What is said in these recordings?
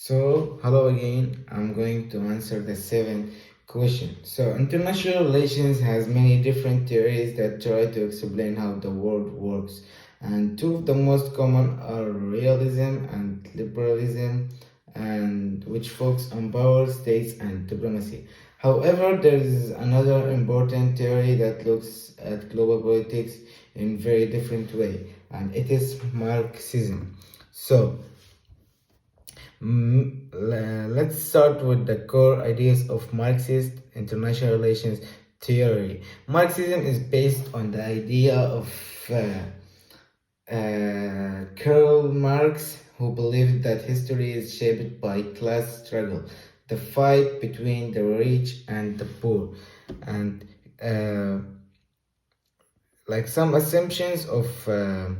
Hello again. I'm going to answer the seventh question. International relations has many different theories that try to explain how the world works, and two of the most common are realism and liberalism, and which focus on power, states, and diplomacy. However, there is another important theory that looks at global politics in very different way, and it is Marxism. So. Let's start with the core ideas of Marxist international relations theory. Marxism is based on the idea of Karl Marx, who believed that history is shaped by class struggle, the fight between the rich and the poor, and uh, like some assumptions of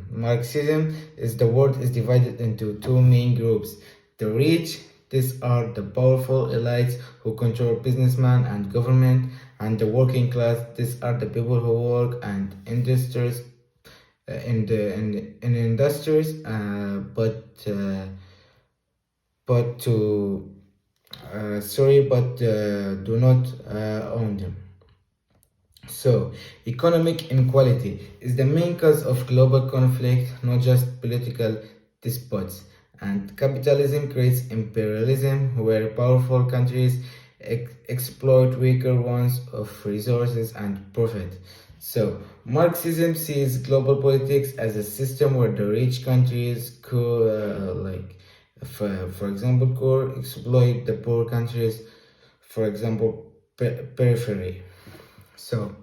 Marxism is the world is divided into two main groups. The rich, these are the powerful elites who control businessmen and government, and the working class, these are the people who work and industries in industries, but to but do not own them. So, economic inequality is the main cause of global conflict, not just political disputes. And capitalism creates imperialism, where powerful countries exploit weaker ones of resources and profit. So, Marxism sees global politics as a system where the rich countries for example, could exploit the poor countries, for example, periphery. So,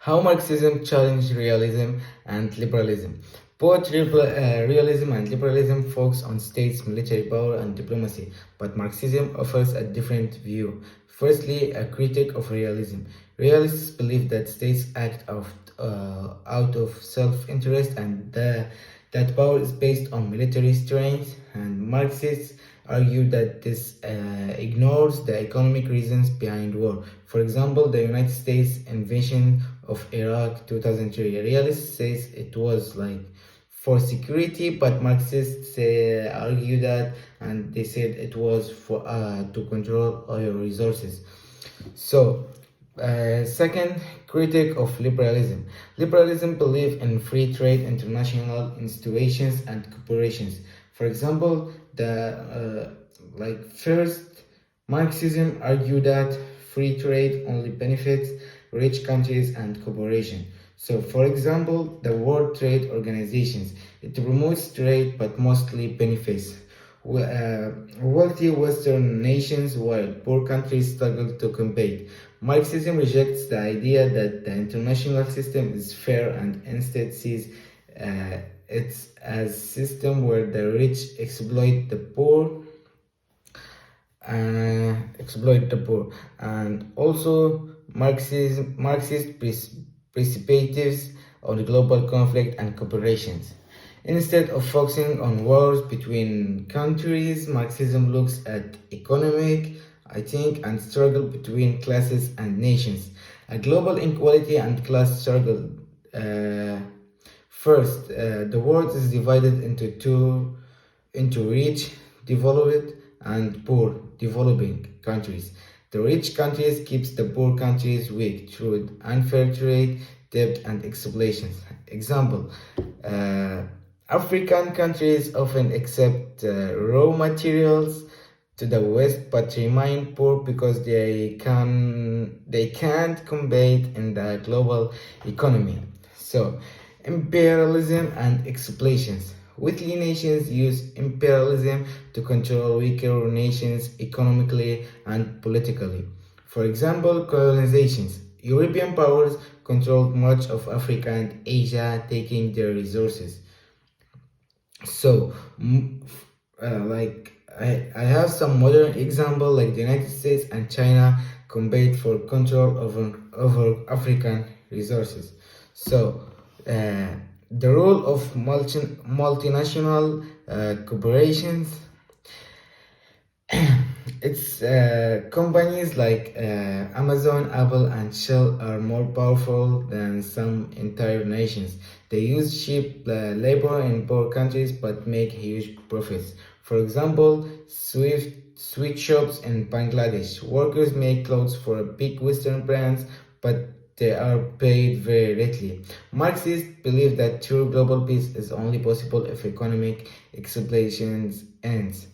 how Marxism challenged realism and liberalism. Both realism and liberalism focus on states, military power, and diplomacy, but Marxism offers a different view. Firstly, a critic of realism. Realists believe that states act out of self-interest and that power is based on military strength, and Marxists argue that this ignores the economic reasons behind war. For example, the United States invasion of Iraq 2003. Realists says it was like for security, but Marxists argue that and they said it was for to control oil resources. So, second, critic of liberalism. Liberalism believe in free trade, international institutions, and corporations. For example, first, Marxism argue that free trade only benefits rich countries and corporations. So, for example, the World Trade Organizations, it promotes trade but mostly benefits wealthy Western nations while poor countries struggle to compete. Marxism rejects the idea that the international system is fair and instead sees it as a system where the rich exploit the poor, and also Marxist perspectives on global conflict and cooperations. Instead of focusing on wars between countries, Marxism looks at economic, and struggle between classes and nations. A global inequality and class struggle. First, the world is divided into rich, developed, and poor, developing countries. The rich countries keeps the poor countries weak through unfair trade, debt, and exploitation. Example. African countries often accept raw materials to the West but remain poor because they can't compete in the global economy. So, imperialism and exploitations. Wealthy nations use imperialism to control weaker nations economically and politically. For example, colonizations. European powers controlled much of Africa and Asia, taking their resources. So, I have some modern example like the United States and China compete for control over African resources. So, the role of multinational corporations. It's companies like Amazon, Apple, and Shell are more powerful than some entire nations. They use cheap labor in poor countries but make huge profits. For example, sweatshops in Bangladesh. Workers make clothes for big Western brands, but they are paid very little. Marxists believe that true global peace is only possible if economic exploitation ends.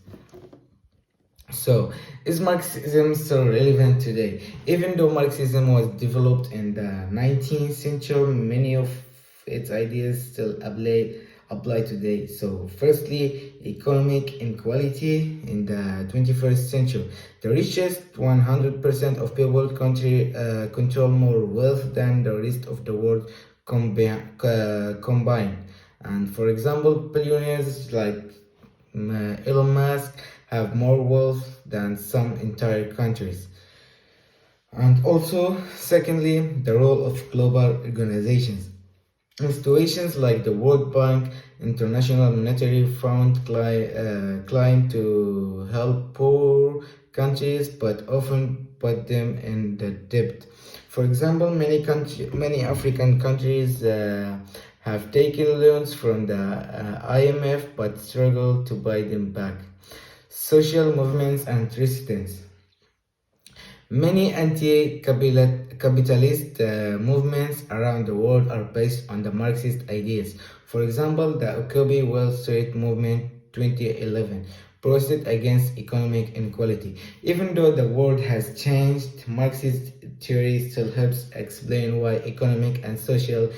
So, is Marxism still relevant today? Even though Marxism was developed in the 19th century, many of its ideas still apply today. So, firstly, economic inequality in the 21st century. The richest 100% of people control more wealth than the rest of the world combined. And for example, billionaires like Elon Musk have more wealth than some entire countries. And also, secondly, the role of global organizations. Institutions like the World Bank, International Monetary Fund claim to help poor countries, but often put them in the debt. For example, many African countries have taken loans from the IMF but struggle to buy them back. Social movements and resistance. Many anti-capitalist movements around the world are based on the Marxist ideas. For example, the Occupy Wall Street movement 2011 protested against economic inequality. Even though the world has changed, Marxist theory still helps explain why economic and social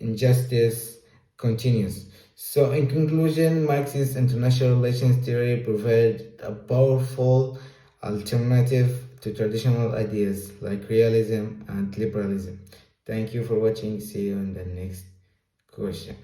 injustice continues. So, in conclusion, Marxist international relations theory provides a powerful alternative to traditional ideas like realism and liberalism. Thank you for watching. See you in the next question.